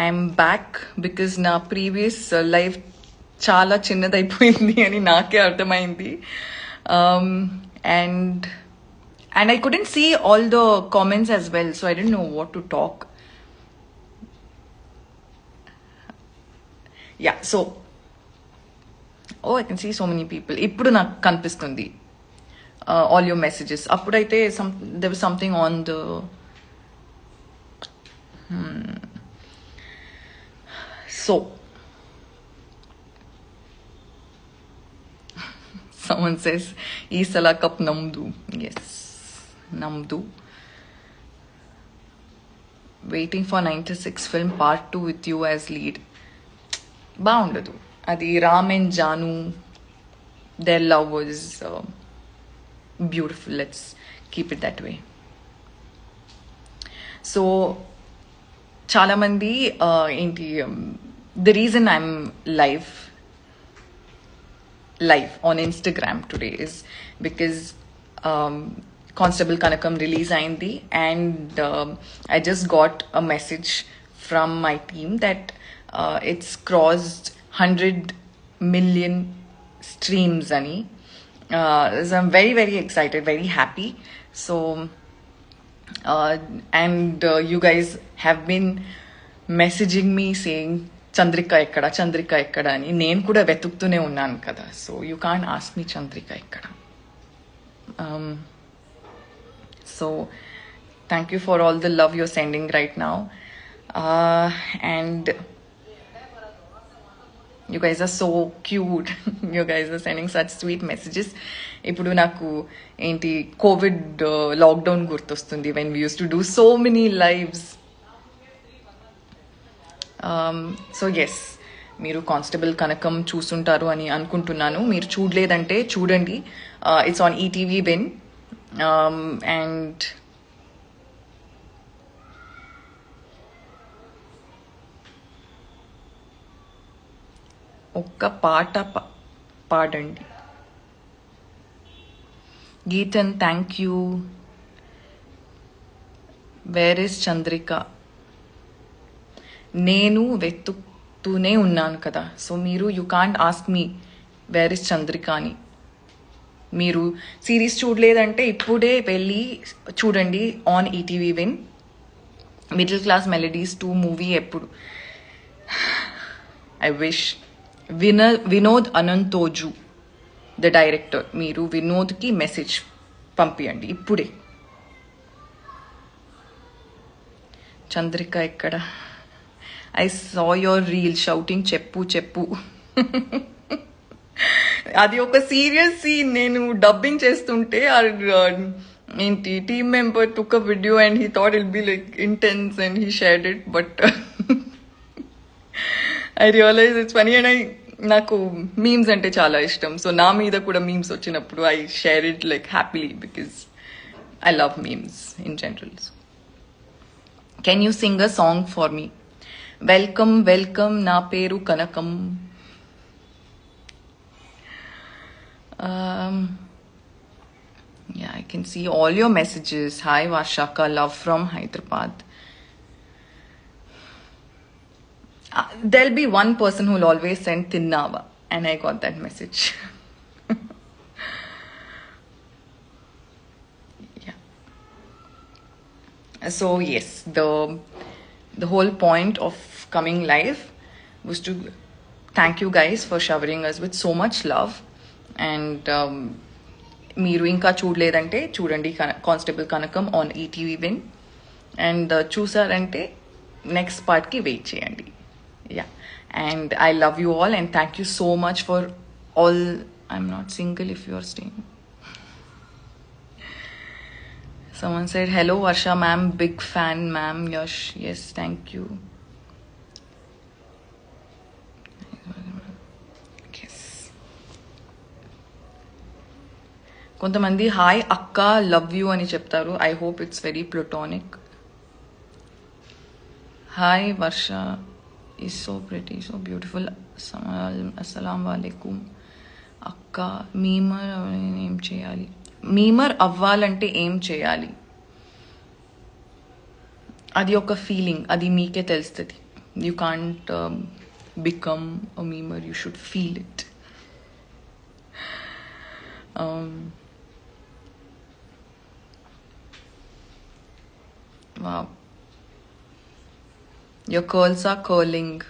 I'm back because నా previous life చాలా చిన్నదైపోయింది అని నాకే అర్థమైంది. And I couldn't see all the comments as well, so I didn't know what to talk. Yeah, so I can see so many people. Ippudu నాకు కనిపిస్తుంది all your messages. అప్పుడైతే there was something on the so someone says ఈ సల cup నమ్దు. Yes, నమ్దు. Waiting for 96 film part 2 with you as lead. బాగుండదు అది. Ram and Jaanu, their love was beautiful. Let's keep it that way. So చాలా మంది ఏంటి the reason I'm live on Instagram today is because Constable Kanakam release అయింది, and I just got a message from my team that it's crossed 100 million streams ani. So I'm very, very excited, very happy. So and you guys have been messaging me saying Chandrika ఎక్కడ అని. నేను కూడా వెతుకుతూనే ఉన్నాను కదా, so you can't ask me Chandrika ఎక్కడ. So thank you for all the love you're sending right now, and you guys are so cute. You guys are sending such sweet messages. ఇప్పుడు నాకు ఏంటి కోవిడ్ లాక్డౌన్ గుర్తొస్తుంది, when we used to do so many lives. So yes, మీరు constable Kanakam చూస్తుంటారు అని అనుకుంటున్నాను. మీరు చూడలేదంటే చూడండి. It's on ETV win. అండ్ ఒక్క పాట పాడండి. గీతన్, thank you. Where is Chandrika? నేను వెతుకుతూనే ఉన్నాను కదా, సో మీరు you can't ask me where is Chandrika అని. మీరు సిరీస్ చూడలేదంటే ఇప్పుడే వెళ్ళి చూడండి on ETV Win. Middle class melodies 2 movie ఎప్పుడు. I wish Vinod Anantoju the director. మీరు వినోద్కి మెసేజ్ పంపియండి ఇప్పుడే. చంద్రిక ఎక్కడ? I saw your reel shouting చెప్పు చెప్పు. అది ఒక సీరియస్ సీన్. నేను డబ్బింగ్ చేస్తుంటే ఏంటి team member took a video and he thought it be like intense and he shared it, but I realize it's funny. And నాకు మీమ్స్ అంటే చాలా ఇష్టం, సో నా మీద కూడా మీమ్స్ వచ్చినప్పుడు I share it like happily because I love memes in general. Can you sing a song for me? Welcome welcome, నా పేరు కనకం. Yeah, I can see all your messages. Hi Vashaka, love from Hyderabad. There'll be one person who'll always send Tinnava, and I got that message. Yeah. So yes, the whole point of coming live was to thank you guys for showering us with so much love. And మీరు ఇంకా చూడలేదంటే చూడండి constable Kanakam on ETV win. And చూసారంటే next పార్ట్కి wait చేయండి. Yeah, and I love you all and thank you so much for all. I'm not single if you are staying. Someone said, hello Varsha ma'am, big fan ma'am. Yash, yes, thank you. Yes. కొంతమంది hi అక్క, love you అని చెప్తారు. I hope it's very platonic. Hi Varsha is so pretty, so beautiful. అస్సలం వాలేకుమ్. అక్క, memer ఏం చేయాలి? Memer అవ్వాలంటే ఏం చేయాలి? అది ఒక ఫీలింగ్, అది మీకే తెలుస్తుంది. You can't become a memer, you should feel it. Wow. Your curls are curling.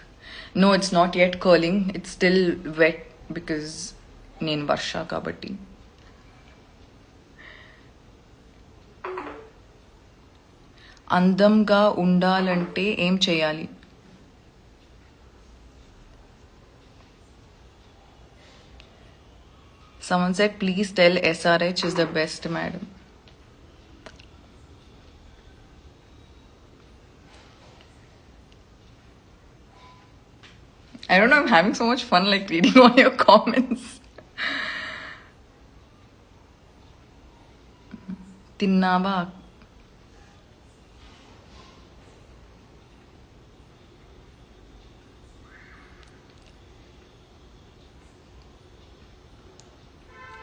No, it's not yet curling. It's still wet because నేను వర్ష కాబట్టి. అందంగా ఉండాలంటే ఏం చేయాలి? Someone said, please tell SRH is the best, madam. I don't know, I'm having so much fun like reading all your comments. తిన్నావా?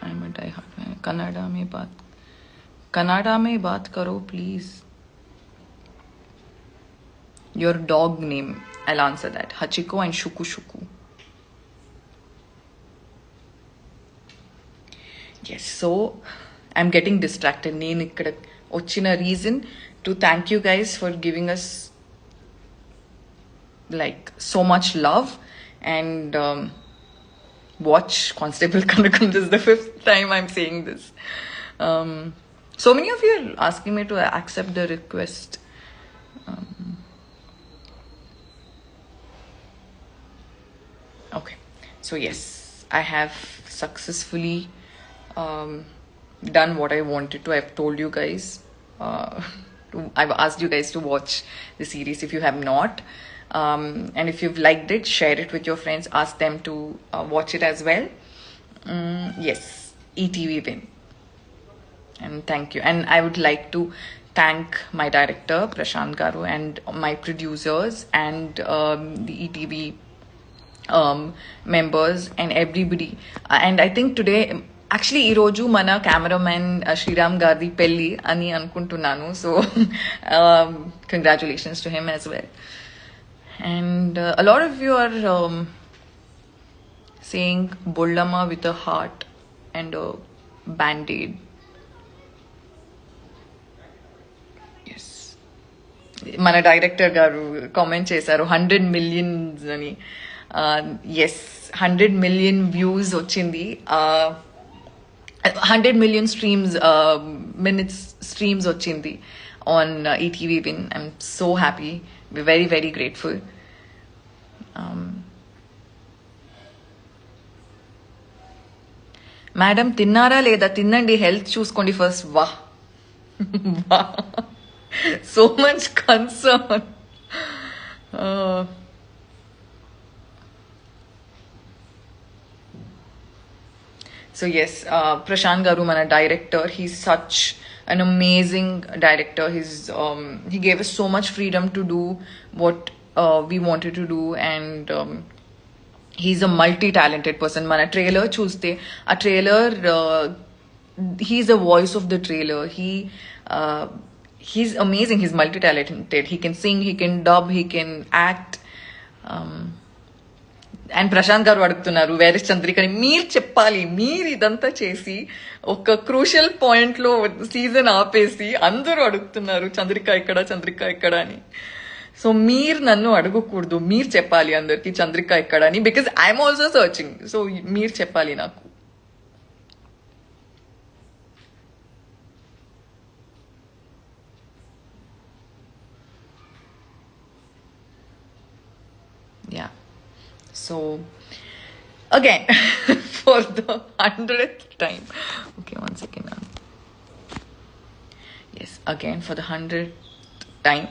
I'm a die-hard fan. Canada में बात करो please. Your dog name, I'll answer that. Hachiko and Shuku Shuku. Yes, so I'm getting distracted. నేను ఇక్కడ వచ్చిన reason to thank you guys for giving us like so much love and watch Constable Kanakam. This is the 5th time I'm saying this. So many of you are asking me to accept the request. Okay, so yes, I have successfully done what I wanted to. I've told you guys, I've asked you guys to watch the series if you have not. And if you've liked it, share it with your friends, ask them to watch it as well. Yes, ETV win. And thank you. And I would like to thank my director, Prashant Garu, and my producers and the ETV members and everybody. And I think today, actually, ఈరోజు మన cameraman Sriram గారిది పెళ్ళి అని అనుకుంటున్నాను. So, congratulations to him as well. And a lot of you are saying Bollama with a heart and a band-aid. Yes. మన director గారు comment చేశారు 100 million అని. ఎస్ 100 million వ్యూస్ వచ్చింది. 100 million minutes streams వచ్చింది on ETV Win. I'm so happy. We're very, very grateful. Madam తిన్నారా లేదా? తినండి, health చూసుకోండి ఫస్ట్. వా so much concern. So yes, Prashant Garu, mana director, he's such an amazing director. He gave us so much freedom to do what we wanted to do, and he's a multi-talented person. Mana trailer chuste, a trailer, he's the voice of the trailer. He's amazing. He's multi-talented. He can sing, he can dub, he can act. And Prashanth garu అడుగుతున్నారు వేరే చంద్రికని. మీరు చెప్పాలి, మీరు ఇదంతా చేసి ఒక crucial point లో season ఆపేసి అందరూ అడుగుతున్నారు చంద్రిక ఎక్కడ, చంద్రిక ఎక్కడ అని. సో మీరు నన్ను అడగకూడదు, మీరు చెప్పాలి అందరికి చంద్రిక ఎక్కడ అని. Because I'm also searching. So మీరు చెప్పాలి నాకు. Yeah. So, again, for the 100th time. Okay, one second now. Yes, again, for the 100th time.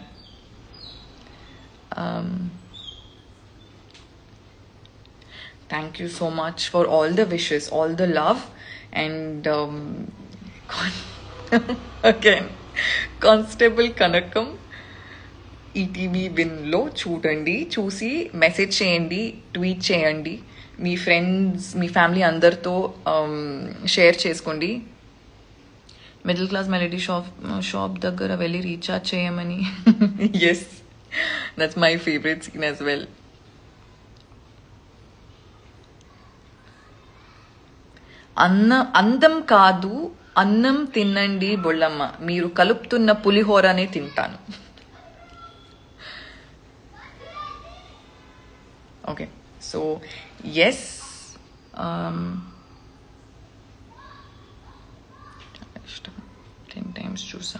Thank you so much for all the wishes, all the love, and again, Constable Kanakam. ఈటీవీ విన్లో చూడండి, చూసి message చేయండి, tweet చేయండి, మీ friends, మీ family అందరితో share చేసుకోండి. మిడిల్ క్లాస్ మెలడీ షాప్ దగ్గర వెళ్ళి రీఛార్జ్ చేయమని. Yes, That's my favorite scene as well. అందం కాదు అన్నం తినండి బొళ్ళమ్మ మీరు కలుపుతున్న పులిహోరనే తింటాను. Okay, so yes, 10 times చూసా.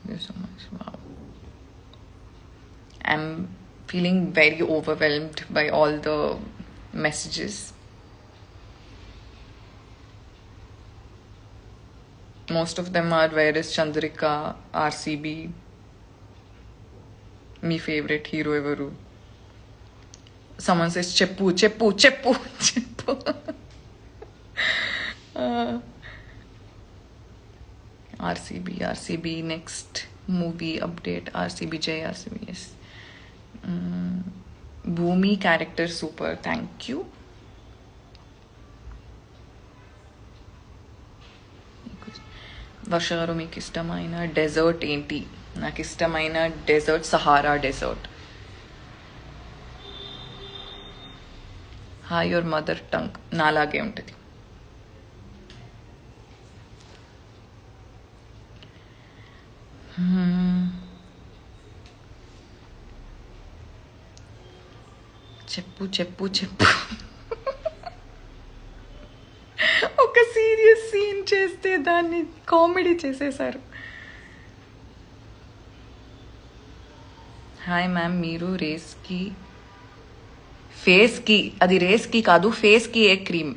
There's so much. Wow. I'm feeling very overwhelmed by all the messages. Most of them are, where is Chandrika, RCB, me favorite hero evaru. Someone says cheppu cheppu cheppu cheppu. RCB next movie update. RCB Jay, RCB, yes. Bhumi character super, thank you. వర్ష గారు మీకు ఇష్టమైన dessert ఏంటి? నాకు ఇష్టమైన dessert Sahara desert. Hi your mother tongue, నాలాగే ఉంటుంది. చెప్పు చెప్పు చెప్పు. ఒక సీరియస్ సీన్ చేస్తే దాన్ని కామెడీ చేసేసారు. హాయ్ మ్యామ్, మీరు ఫేస్కి అది రేస్కి కాదు, ఫేస్కి ఏ క్రీమ్?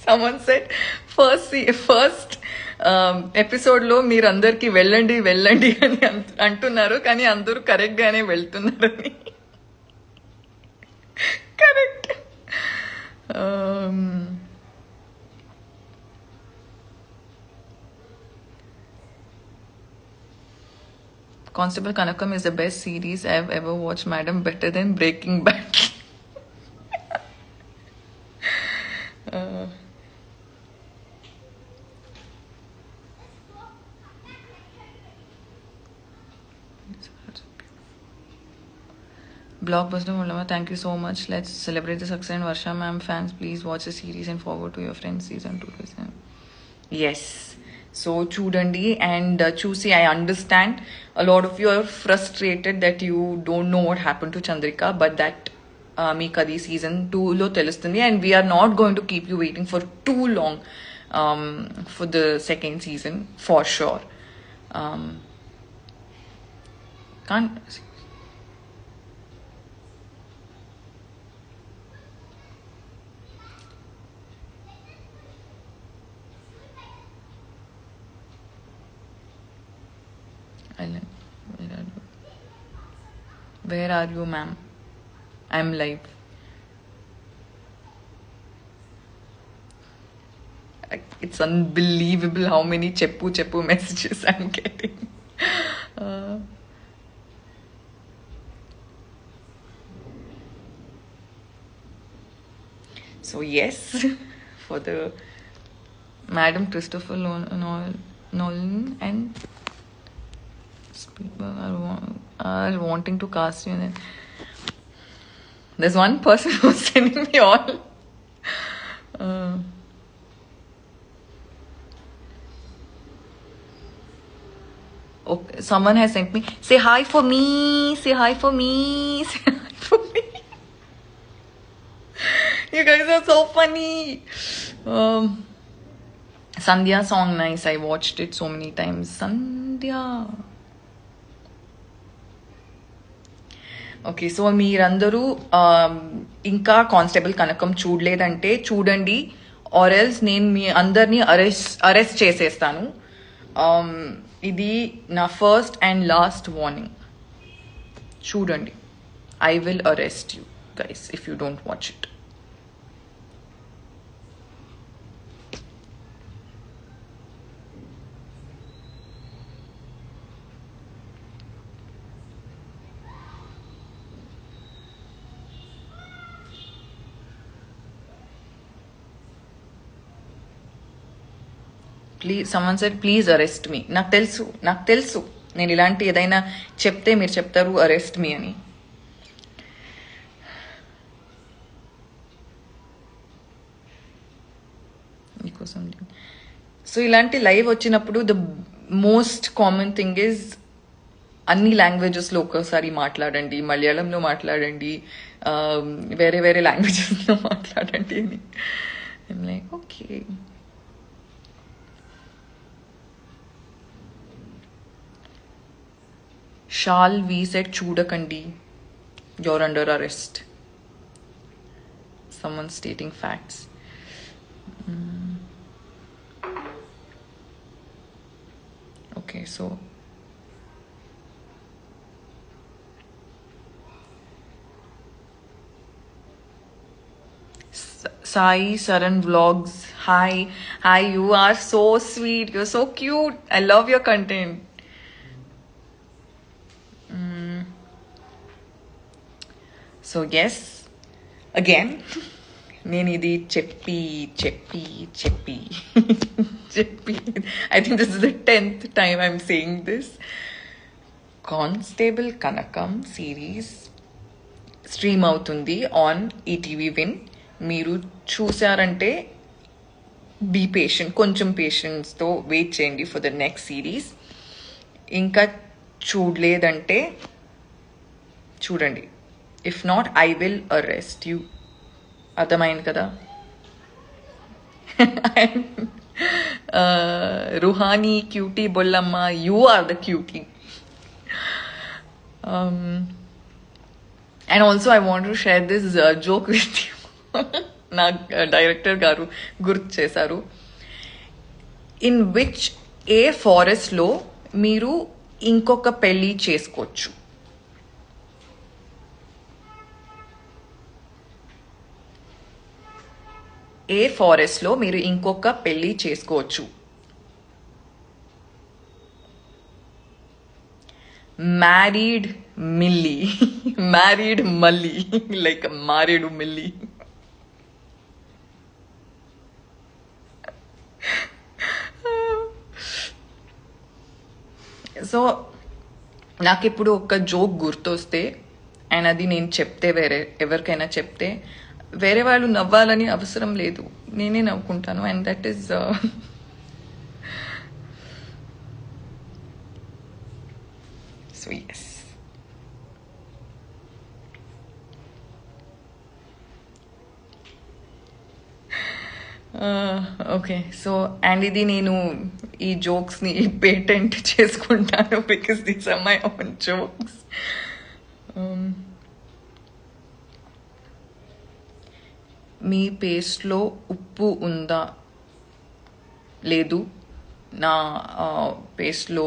Someone said ఫస్ట్ ఎపిసోడ్లో మీరందరికీ వెళ్ళండి వెళ్ళండి అని అంటున్నారు, కానీ అందరూ కరెక్ట్గానే వెళ్తున్నారని. Correct. Constable Kanakam is the best series I've ever watched, madam. Better than Breaking Bad. Blockbuster Mulama, thank you so much. Let's celebrate the success. And Varsha ma'am fans, please watch the series and forward to your friends. Season 2. Yes. So చూడండి and చూసి, I understand a lot of you are frustrated that you don't know what happened to Chandrika, but that మీకు అది season 2లో తెలుస్తుంది, and we are not going to keep you waiting for too long for the second season for sure. Can't. Where are you, ma'am? I'm live. It's unbelievable how many cheppu messages I'm getting. So yes, for the Madam Christopher Nolan and people are wanting to cast you. And then there's one person who's sending me all. Okay, someone has sent me. Say hi for me. Say hi for me. Say hi for me. You guys are so funny. Sandhya song nice. I watched it so many times. Sandhya. Okay, so మీరందరూ ఇంకా constable కనకం చూడలేదంటే చూడండి, or else నేను మీ అందరినీ arrest చేసేస్తాను. ఇది నా first and last warning. చూడండి, I will arrest you guys if you don't watch it. Please someone said please arrest me. నాకు తెలుసు నేను ఇలాంటి ఏదైనా చెప్తే మీరు చెప్తారు అరెస్ట్ మీ అని. మీకోసం సో ఇలాంటి లైవ్ వచ్చినప్పుడు the most common thing is అన్ని లాంగ్వేజెస్లో ఒక్కోసారి మాట్లాడండి, మలయాళంలో మాట్లాడండి, వేరే వేరే లాంగ్వేజెస్లో మాట్లాడండి అని. I'm like okay. Shall we said చూడకండి, you're under arrest. Someone stating facts. Okay, so Sai Saran Vlogs. Hi, you are so sweet. You're so cute. I love your content. So yes, again, నేను ఇది చెప్పి I think this is the 10th time I'm saying this. Constable Kanakam series stream అవుతుంది on ETV Win. మీరు చూసారంటే be patient, కొంచెం పేషెన్స్తో wait చేయండి for the next series. ఇంకా చూడలేదంటే చూడండి. If not I will arrest you. అర్థమైంది కదా? Ruhani cutie Bollamma, you are the cutie. And also I want to share this joke with you. నా డైరెక్టర్ గారు గుర్తు చేశారు. ఇన్ విచ్ ఏ ఫారెస్ట్లో మీరు ఇంకొక పెళ్ళి చేసుకోవచ్చు? ఏ ఫారెస్ట్లో మీరు ఇంకొక పెళ్ళి చేసుకోవచ్చు? Married milli. మ్యారీడ్ మల్లీ. లైక్ మారేడు మిల్లీ. సో నాకు ఇప్పుడు ఒక జోక్ గుర్తొస్తే అండ్ అది నేను చెప్తే ఎవరికైనా చెప్తే వేరే వాళ్ళు నవ్వాలని అవసరం లేదు, నేనే నవ్వుకుంటాను. And that is so yes. Okay, so and ఇది నేను ఈ జోక్స్ని పేటెంట్ చేసుకుంటాను because these are my own jokes. మీ పేస్ట్లో ఉప్పు ఉందా? లేదు, నా పేస్ట్లో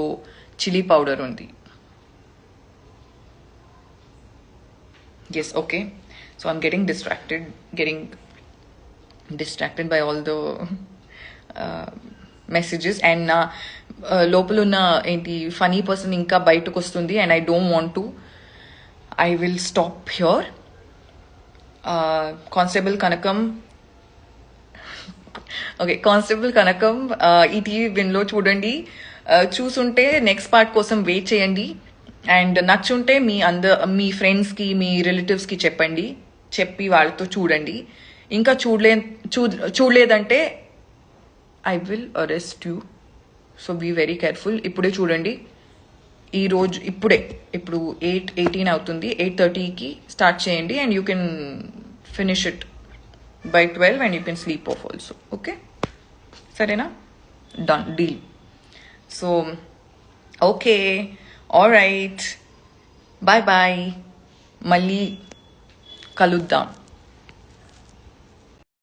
చిల్లీ పౌడర్ ఉంది. Yes, okay. So I'm getting distracted by all the messages and na లోపల ఉన్న ఏంటి ఫనీ పర్సన్ ఇంకా బయటకు వస్తుంది and I don't want to. I will stop here. Constable Kanakam, okay, constable Kanakam ETV విన్లో చూడండి. చూసుంటే నెక్స్ట్ పార్ట్ కోసం వెయిట్ చేయండి. అండ్ నచ్చుంటే మీ ఫ్రెండ్స్కి, మీ రిలేటివ్స్కి చెప్పి వాళ్ళతో చూడండి. ఇంకా చూడలేదంటే I will arrest you. So be very careful. ఇప్పుడే చూడండి. ఇప్పుడు 8:18 అవుతుంది. 8:30కి స్టార్ట్ చేయండి and you can finish it by 12 and you can sleep off also. Okay, sarena, done, deal. So okay, all right, bye bye, malli kaluddam.